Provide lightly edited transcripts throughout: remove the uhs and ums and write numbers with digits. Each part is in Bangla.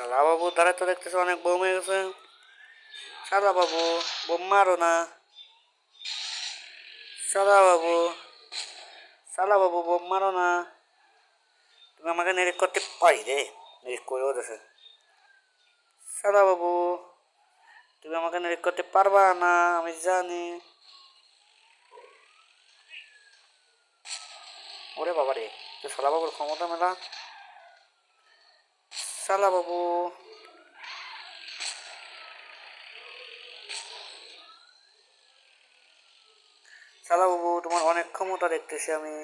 শালা বাবু ধারে তো দেখতেছে অনেক বোম হয়ে গেছে। শালা বাবু বোম মারো না। শালা বাবু, শালা বাবু বোম মারো না। তুমি আমাকে নিরিখ করতে পারি রে, নিরিখ করেও দেছে। শালা বাবু তুমি আমাকে নিরিখ করতে পারবা না, আমি জানি। ওরে বাবা রে, তো শালা বাবুর ক্ষমতা মেলা। শালা বাবু, শালা বাবু তোমার অনেক ক্ষমতা দেখতেছি আমি।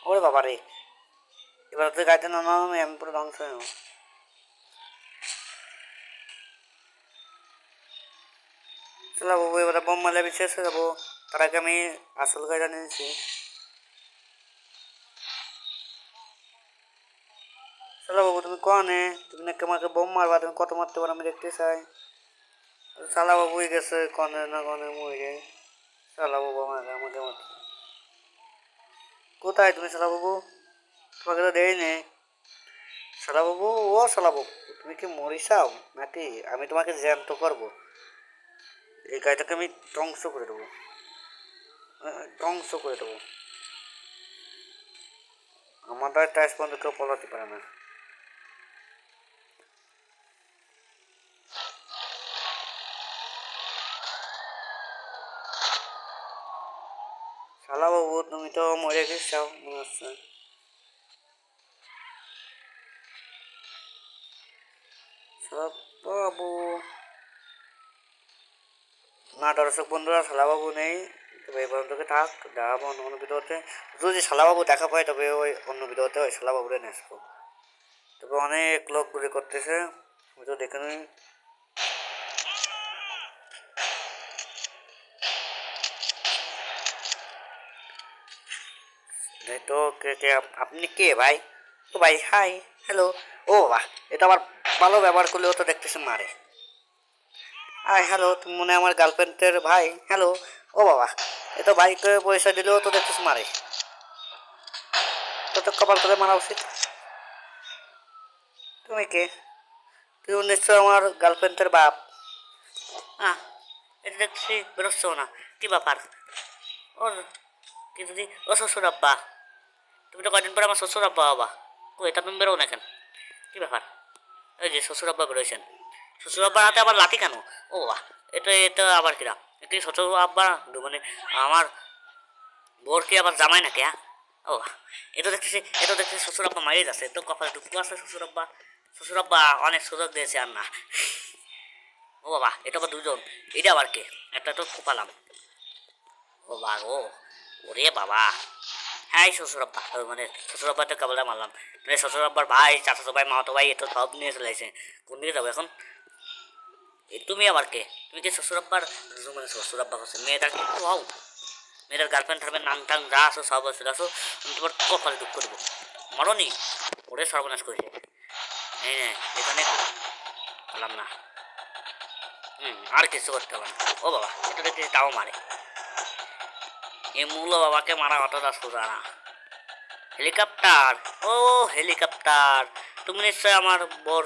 ওরে বাবা রে, এবার তুই গাড়িতে নামাও, আমি পুরো ধ্বংস হয়ে যাবো। শালা বাবু এবার বোম মারলে আমি শেষ হয়ে যাবো। তার আগে আমি আসল গাড়িটা নিয়েছি। শালা বাবু তুমি কনে, তুমি নাকি আমাকে বোম মারবা, তুমি কত মারতে পারো আমি দেখতে চাই। শালা বাবুই গেছে কনে না কনে মরে। শালা বাবু আমাকে আমাকে মারতে, কোথায় তুমি শালা বাবু? তোমাকে তো দেই নে। শালা বাবু, ও শালা বাবু, তুমি কি মরিসাও নাকি? আমি তোমাকে জ্যান্ত করবো। এই গাড়িটাকে আমি ধ্বংস করে দেবো, ধ্বংস করে দেবো। আমার দ্বারা টাইস পর্যন্ত কেউ পলাতে পারে না। শালা বাবু তুমি তো মরে গেছাও মনে হচ্ছে। শালা বাবু, না দর্শক বন্ধুরা শালাবাবু নেই, তবে এই পর্যন্তকে থাক, দেখাবো অন্য কোনো ভিডিওতে। যদি শালাবাবু দেখা পায় তবে ওই অন্য ভিডিওতে ওই শালাবাবুরে নিয়ে আসবো। তবে অনেক লোক গুলি করতেছে, আমি তো দেখে নিই। তো কে কে আপনি কে ভাই? ও ভাই হাই, হ্যালো। ও বাহ, এটা আবার ভালো ব্যবহার করলেও তো দেখতেছে মারে। হাই হ্যালো, তুমি মনে হয় আমার গার্লফ্রেন্ডের ভাই, হ্যালো। ও বাবা, এ তো ভাইকে পয়সা দিলেও তো দেখতেছে মারে। তো তো কপাল করে মারা উচিত। তুমি কে? তুই নিশ্চয় আমার গার্লফ্রেন্ডের বাপ। হ্যাঁ, এটা দেখছি বেরোচ্ছ না, কি ব্যাপার? ও কি দিদি, ও শ্বশুর আব্বা, তুমি তো কদিন পরে আমার শ্বশুর আব্বা বাবা। ও এটা তুমি বেরো না কেন, কি ব্যাপার? ওই যে শ্বশুর আব্বা বেরোয়েছেন, শ্বশুর আব্বার হাতে আবার লাঠি কেন? ও বাবা, এটা এটা আবার কিরা? এটা কি শ্বশুর আব্বা মানে আমার বোর কি আবার জামাই নাকি? হ্যাঁ, ও এটা দেখতেছি, এটা দেখতেছি শ্বশুর আব্বা মারিয়ে যাচ্ছে, তো কপালে ডুবকো আছে শ্বশুর আব্বা। শ্বশুর আব্বা অনেক সুযোগ দিয়েছে আর না। ও বাবা, এটা আবার দুজন, এটা আবার কে? একটা তো কোপালাম। ও বাবা ও, ওরে বাবা। হ্যাঁ এই শ্বশুর আব্বা, মানে শ্বশুর আব্বা তো কেবলটা মারলাম, মানে শ্বশুর আব্বার ভাই, চাচাতো ভাই, মামাতো ভাই, এত সব নিয়ে চলে আসে। কোন দিকে যাবো এখন? তুমি আবার কে? তুমি কি শ্বশুর আব্বার, মানে শ্বশুর আব্বা হচ্ছে মেয়েটার কি হও? মেয়েটার গার্লফ্রেন্ড থাকবে, নাং টাং যা আসো সব আসো আসো, আমি তোমার কপালে দুঃখ করবো। মরনি, ওরে সর্বনাশ করেছে। এই নে এখানে বললাম না। আর কিছু করতে হবে না। ও বাবা, এটা দেখতে তাও মারে। এই মূল বাবাকে মারা অতটা সোজা না। হেলিকপ্টার, ও হেলিকপ্টার, তুমি নিশ্চয় আমার বোর